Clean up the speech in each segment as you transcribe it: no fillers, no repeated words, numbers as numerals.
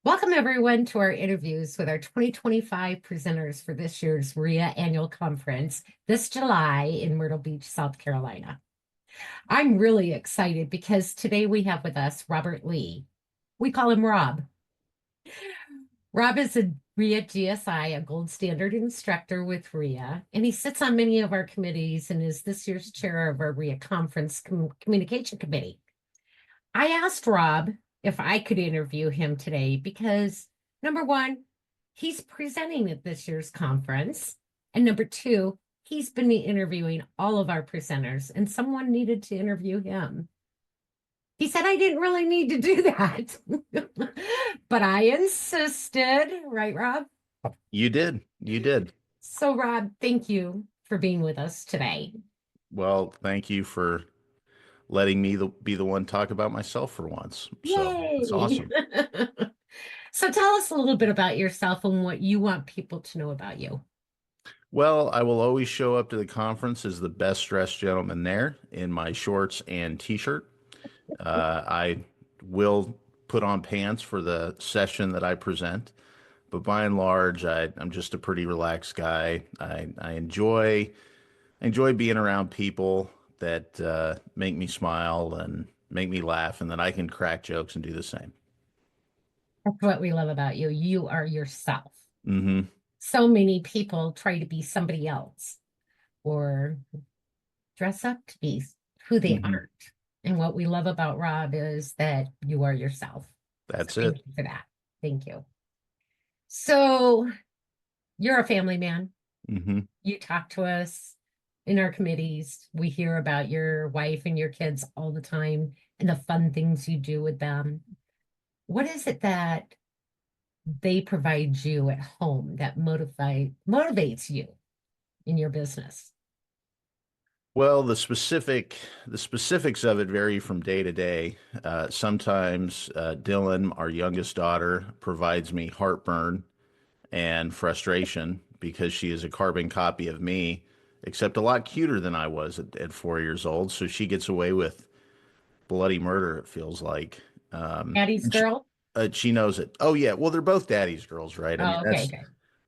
Welcome everyone to our interviews with our 2025 presenters for this year's REEA Annual Conference this July in Myrtle Beach, South Carolina. I'm really excited because today we have with us Robert Lee. We call him Rob. Rob is a REEA GSI, a gold standard instructor with REEA, and he sits on many of our committees and is this year's chair of our REEA Conference Communication Committee. I asked Rob if I could interview him today because, number one, he's presenting at this year's conference, and number two, he's been interviewing all of our presenters, and someone needed to interview him. He said I didn't really need to do that, but I insisted, right, Rob? You did. You did. So, Rob, thank you for being with us today. Well, thank you for letting me be the one talk about myself for once. So it's Yay! awesome. So tell us a little bit about yourself and what you want people to know about you. Well, I will always show up to the conference as the best dressed gentleman there in my shorts and t-shirt. I will put on pants for the session that I present, but by and large, I'm just a pretty relaxed guy. I enjoy being around people that make me smile and make me laugh, and that I can crack jokes and do the same. That's what we love about you. You are yourself. Hmm. So many people try to be somebody else or dress up to be who they Hmm. aren't. And what we love about Rob is that you are yourself. So That's thank it. you for that. Thank you. So you're a family man. Hmm. You talk to us in our committees. We hear about your wife and your kids all the time and the fun things you do with them. What is it that they provide you at home that motivates you in your business? Well, the specifics of it vary from day to day. Sometimes Dylan, our youngest daughter, provides me heartburn and frustration because she is a carbon copy of me, except a lot cuter than I was at 4 years old. So she gets away with bloody murder, it feels like. Daddy's And girl? she knows it. Oh yeah, well they're both daddy's girls, right? I mean Oh, okay, that's okay.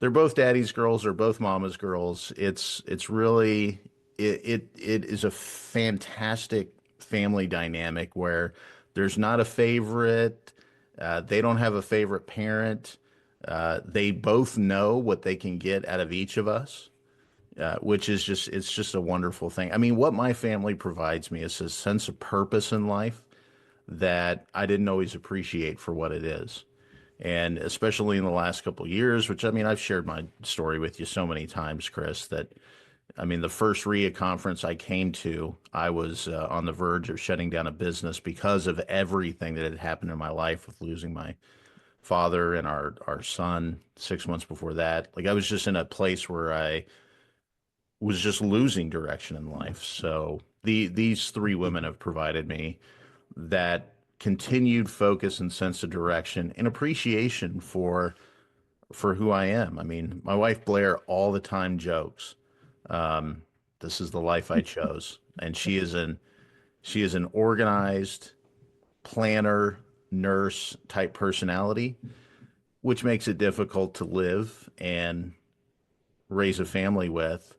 they're both daddy's girls. They're both mama's girls. It's really it is a fantastic family dynamic where there's not a favorite. They don't have a favorite parent. They both know what they can get out of each of us, which is it's just a wonderful thing. I mean, what my family provides me is a sense of purpose in life that I didn't always appreciate for what it is. And especially in the last couple of years, which I mean, I've shared my story with you so many times, Chris, that I mean, the first REEA conference I came to, I was on the verge of shutting down a business because of everything that had happened in my life with losing my father and our son 6 months before that. Like I was just in a place where I was just losing direction in life. So these three women have provided me that continued focus and sense of direction and appreciation for who I am. I mean, my wife Blair all the time jokes, this is the life I chose, and she is an organized planner, nurse type personality, which makes it difficult to live and raise a family with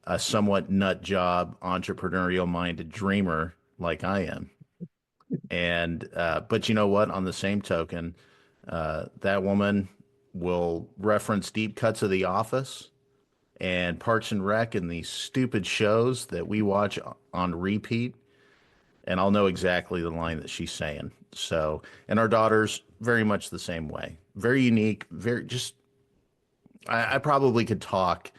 a somewhat nut job, entrepreneurial minded dreamer like I am. And but you know what? On the same token, that woman will reference deep cuts of The Office and Parks and Rec and these stupid shows that we watch on repeat, and I'll know exactly the line that she's saying. So, and our daughter's very much the same way. Very unique. Very just. I probably could talk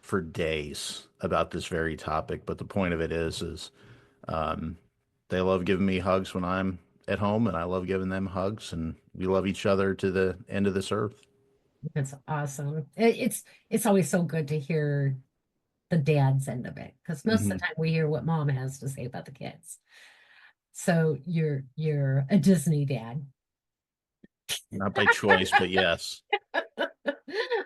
for days about this very topic, but the point of it is they love giving me hugs when I'm at home, and I love giving them hugs, and we love each other to the end of this earth. That's awesome. It's always so good to hear the dad's end of it because most of the Hmm. time we hear what mom has to say about the kids. So you're a Disney dad. Not by choice, but yes.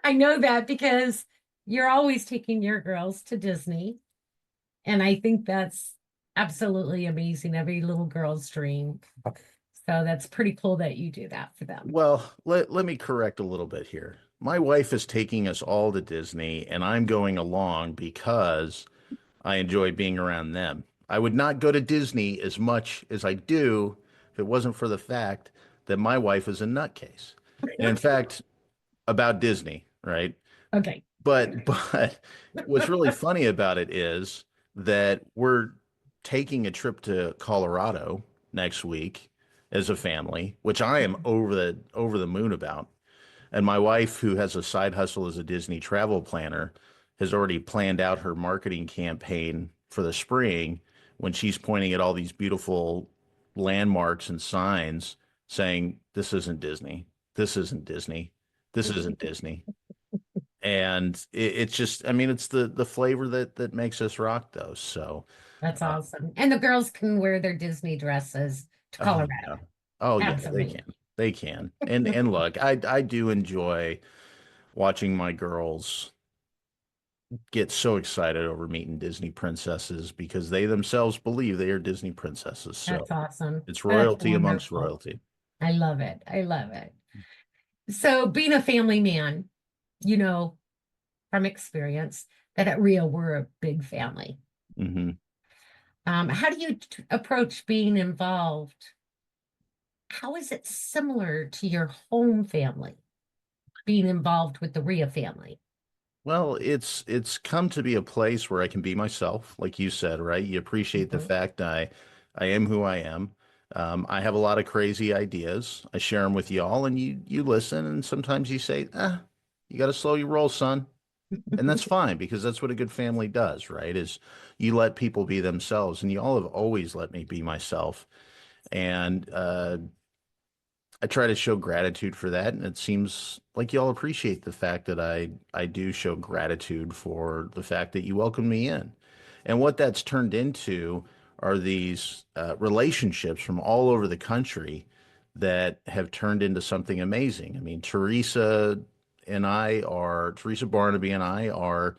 I know that because you're always taking your girls to Disney. And I think that's absolutely amazing. Every little girl's dream. So that's pretty cool that you do that for them. Well, let me correct a little bit here. My wife is taking us all to Disney, and I'm going along because I enjoy being around them. I would not go to Disney as much as I do if it wasn't for the fact that my wife is a nutcase. And in fact, about Disney, right? Okay. But what's really funny about it is that we're taking a trip to Colorado next week as a family, which I am over the moon about. And my wife, who has a side hustle as a Disney travel planner, has already planned out her marketing campaign for the spring when she's pointing at all these beautiful landmarks and signs saying, "This isn't Disney. This isn't Disney. This isn't Disney." And it's just, I mean, it's the flavor that makes us rock, though. So, That's uh, awesome. And the girls can wear their Disney dresses to oh Colorado. yeah, oh yeah, they Absolutely. can, they can. And look, I do enjoy watching my girls get so excited over meeting Disney princesses because they themselves believe they are Disney princesses. That's So awesome. it's That's royalty amongst wonderful. royalty. I love it. I love it. So being a family man, you know from experience that at REEA we're a big family. Hmm. How do you approach being involved? How is it similar to your home family, being involved with the REEA family? Well, it's come to be a place where I can be myself, like you said, right? You appreciate the Mhm. fact I am who I am. I have a lot of crazy ideas. I share them with y'all, and you listen, and sometimes you say, "Ah, you got to slow your roll, son," and that's fine because that's what a good family does, right? Is you let people be themselves, and y'all have always let me be myself, and I try to show gratitude for that, and it seems like y'all appreciate the fact that I do show gratitude for the fact that you welcome me in. And what that's turned into are these relationships from all over the country that have turned into something amazing. I mean, Teresa Barnaby and I are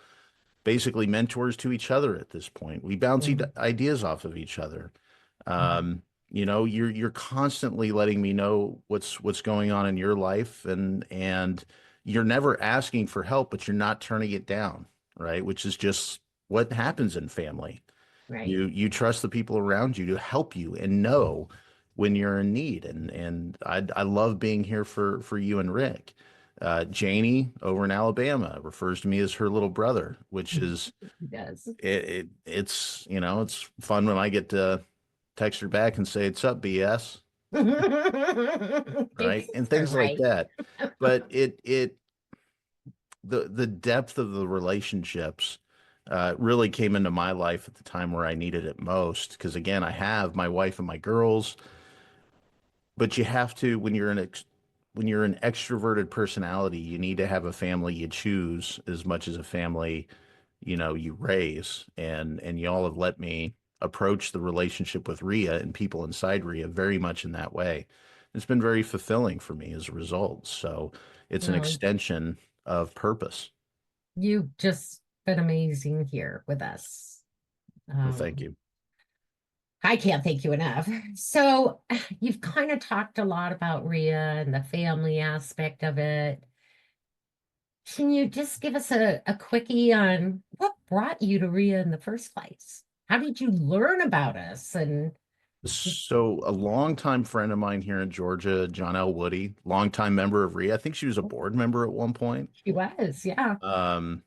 basically mentors to each other at this point. We bounce Mhm. ideas off of each other. You're constantly letting me know what's going on in your life, and you're never asking for help, but you're not turning it down, right? Which is just what happens in family. Right. You trust the people around you to help you and know when you're in need. And I love being here for you and Rick. Janie over in Alabama refers to me as her little brother, which is He does. it's it's fun when I get to text her back and say, "It's up, BS," Big right? And sister, things like right? that. But the depth of the relationships really came into my life at the time where I needed it most. Because again, I have my wife and my girls, but you have to when you're an extroverted personality, you need to have a family you choose as much as a family you raise. And y'all have let me approach the relationship with REEA and people inside REEA very much in that way. It's been very fulfilling for me as a result. So it's an Well, extension of purpose. you've just been amazing here with us. Well, thank Um, you. I can't thank you enough. So, you've kind of talked a lot about REEA and the family aspect of it. Can you just give us a quickie on what brought you to REEA in the first place? How did you learn about us? And So a longtime friend of mine here in Georgia, John L. Woody, longtime member of REIA. I think she was a board member at one point. she was, yeah. Um,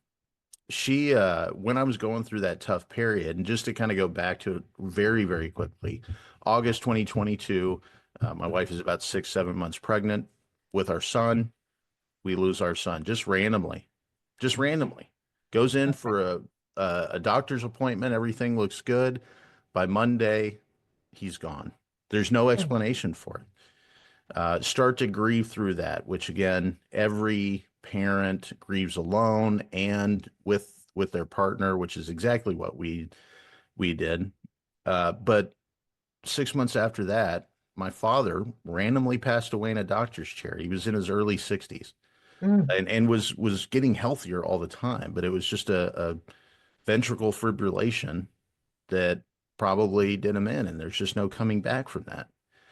she when I was going through that tough period, and just to kind of go back to it very, very quickly, August 2022, my wife is about 6, 7 months pregnant with our son. We lose our son just randomly. Goes in Okay. for a doctor's appointment. Everything looks good. By Monday, he's gone. There's no Oh, explanation for it. Start to grieve through that, which again, every parent grieves alone and with their partner, which is exactly what we did. But 6 months after that, my father randomly passed away in a doctor's chair. He was in his early 60s mm, and was getting healthier all the time, but it was just a ventricle fibrillation that probably did him in, and there's just no coming back from that.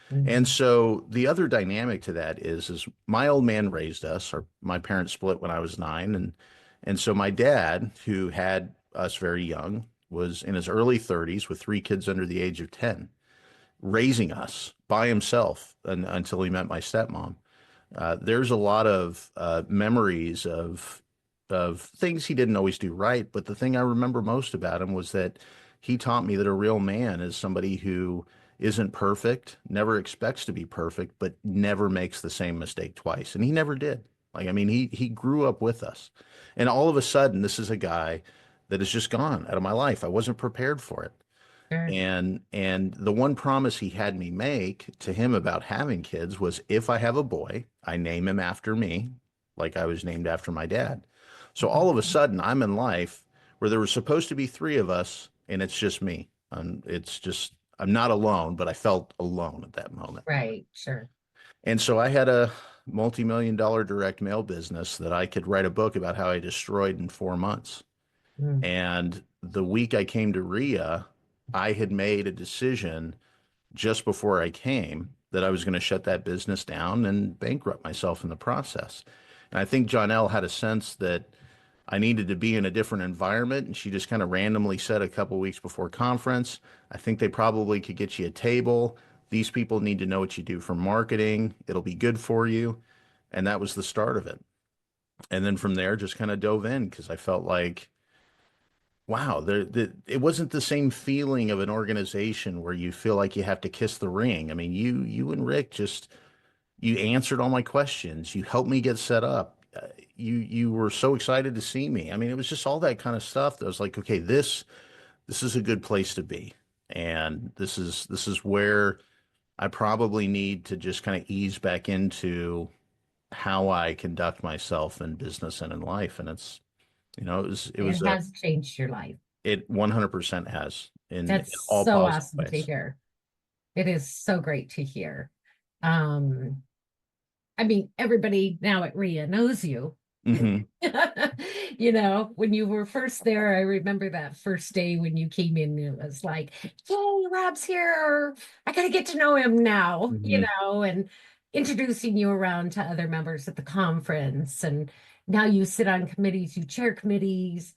And Mhm. so the other dynamic to that is my old man raised us, or my parents split when I was 9, and so my dad, who had us very young, was in his early 30s with 3 kids under the age of 10, raising us by himself until he met my stepmom. There's a lot of memories of things he didn't always do right, but the thing I remember most about him was that he taught me that a real man is somebody who isn't perfect, never expects to be perfect, but never makes the same mistake twice. And he never did. Like, I mean, he grew up with us. And all of a sudden, this is a guy that has just gone out of my life. I wasn't prepared for it. Sure. And the one promise he had me make to him about having kids was if I have a boy, I name him after me, like I was named after my dad. So all of a Mhm. sudden, I'm in life where there was supposed to be 3 of us, and it's just me. It's just I'm not alone, but I felt alone at that moment. Right. Sure. And so I had a multi-million-dollar direct mail business that I could write a book about how I destroyed in 4 months. Mm. And the week I came to REEA, I had made a decision just before I came that I was going to shut that business down and bankrupt myself in the process. And I think Jonelle had a sense that I needed to be in a different environment. And she just kind of randomly said a couple weeks before conference, I think they probably could get you a table. These people need to know what you do for marketing. It'll be good for you. And that was the start of it. And then from there, just kind of dove in because I felt like, wow, it wasn't the same feeling of an organization where you feel like you have to kiss the ring. I mean, you and Rick just you answered all my questions. You helped me get set up. You were so excited to see me. I mean, it was just all that kind of stuff that was like, okay, this is a good place to be, and this is where I probably need to just kind of ease back into how I conduct myself in business and in life. And it It was a has changed your life. it 100% has in That's all so positive awesome to ways. hear. It is so great to hear. Um, I mean, everybody now at REIA knows you. Hmm. You know, when you were first there, I remember that first day when you came in, it was like, yay, Rob's here. I gotta get to know him now, you Hmm. know, and introducing you around to other members at the conference. And now you sit on committees, you chair committees.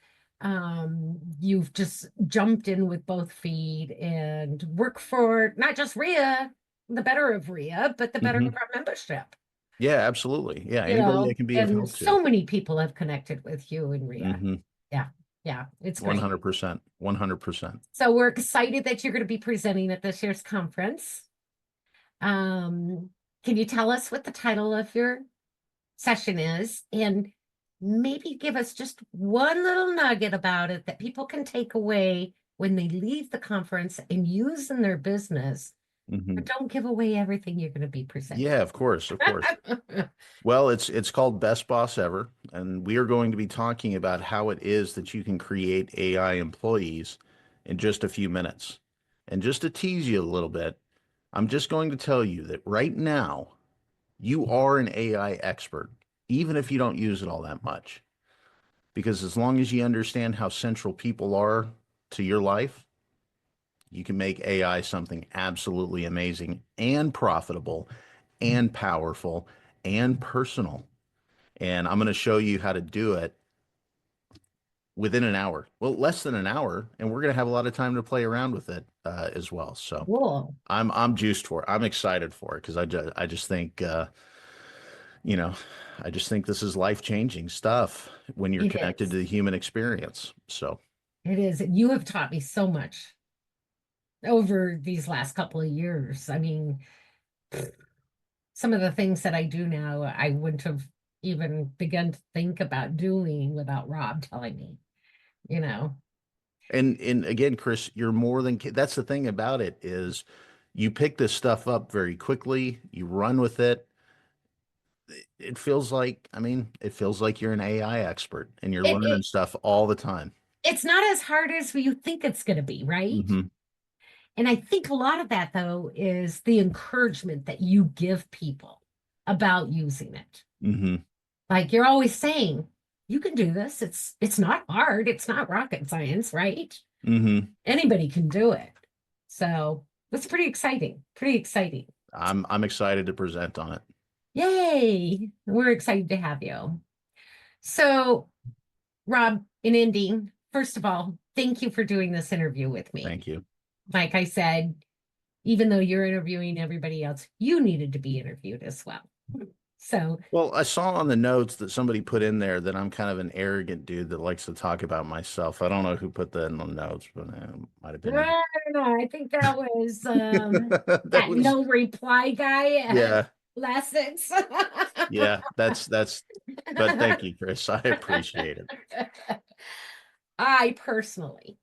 You've just jumped in with both feet and work for not just REIA, the better of REIA, but the better of Hmm. our membership, Yeah, absolutely. Yeah, you anybody I know, can be of and help to. so many people have connected with you in REIA. Hmm. Yeah, yeah, it's great. 100%. 100%. So we're excited that you're going to be presenting at this year's conference. Um, can you tell us what the title of your session is and maybe give us just one little nugget about it that people can take away when they leave the conference and use in their business, Hmm. but don't give away everything you're going to be presenting. Yeah, of course, of course. Well, it's called Best Boss Ever, and we are going to be talking about how it is that you can create AI employees in just a few minutes. And just to tease you a little bit, I'm just going to tell you that right now you are an AI expert, even if you don't use it all that much. Because as long as you understand how central people are to your life, you can make AI something absolutely amazing and profitable and powerful and personal. And I'm going to show you how to do it within an hour. Well, less than an hour, and we're going to have a lot of time to play around with it as well. So Cool. I'm juiced for it. I'm excited for it because I just think you know I just think this is life changing stuff when you're It connected is. to the human experience. So It is. You have taught me so much over these last couple of years. I mean, some of the things that I do now, I wouldn't have even begun to think about doing without Rob telling me, you know. and again, Chris, you're more than that's the thing about it is you pick this stuff up very quickly, you run with it. It feels like, I mean, it feels like you're an AI expert and you're It, learning it stuff all the time. it's not as hard as you think it's going to be, right? Hmm. And I think a lot of that, though, is the encouragement that you give people about using it. Hmm. Like you're always saying, you can do this. It's not hard. It's not rocket science, right? Hmm. Anybody can do it. So it's pretty exciting. Pretty exciting. I'm excited to present on it. Yay! We're excited to have you. So, Rob, in ending, first of all, thank you for doing this interview with me. Thank you. Like I said, even though you're interviewing everybody else, you needed to be interviewed as well. So, Well, I saw on the notes that somebody put in there that I'm kind of an arrogant dude that likes to talk about myself. I don't know who put that in the notes, but it might have been you. I don't know. I think that was That that was, no reply guy at yeah, lessons. yeah, but thank you, Chris. I appreciate it. I personally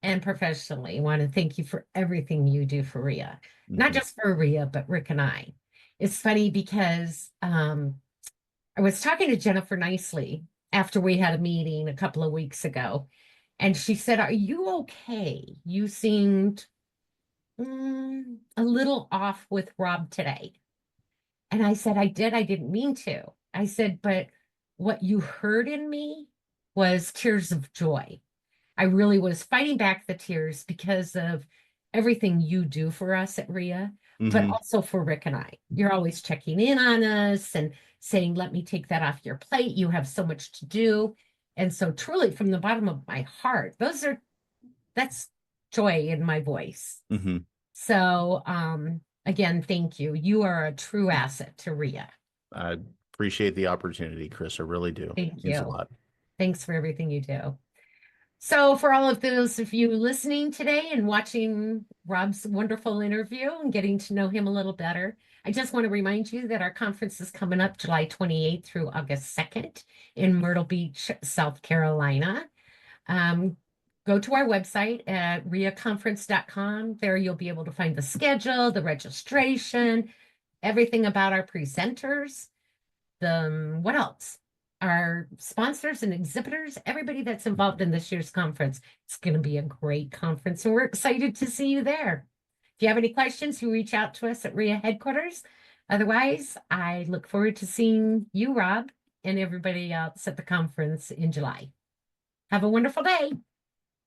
and professionally want to thank you for everything you do for REEA. Not Hmm. just for REEA, but Rick and I. It's funny because I was talking to Jennifer Nicely after we had a meeting a couple of weeks ago, and she said, "Are you okay? You seemed a little off with Rob today." And I said, I didn't mean to. I said, but what you heard in me was tears of joy. I really was fighting back the tears because of everything you do for us at REEA, but Hmm. also for Rick and I. You're always checking in on us and saying, let me take that off your plate. You have so much to do. And so truly from the bottom of my heart, that's joy in my voice. Hmm. So again, thank you. You are a true asset to REEA. I appreciate the opportunity, Chris. I really do. Thank Means a you. lot. Thanks for everything you do. So, for all of those of you listening today and watching Rob's wonderful interview and getting to know him a little better, I just want to remind you that our conference is coming up July 28th through August 2nd in Myrtle Beach, South Carolina. Um, Go to our website at reaconference.com. There you'll be able to find the schedule, the registration, everything about our presenters, what else? Our sponsors and exhibitors, everybody that's involved in this year's conference. It's going to be a great conference, and we're excited to see you there. If you have any questions, you reach out to us at REEA headquarters. Otherwise, I look forward to seeing you, Rob, and everybody else at the conference in July. Have a wonderful day.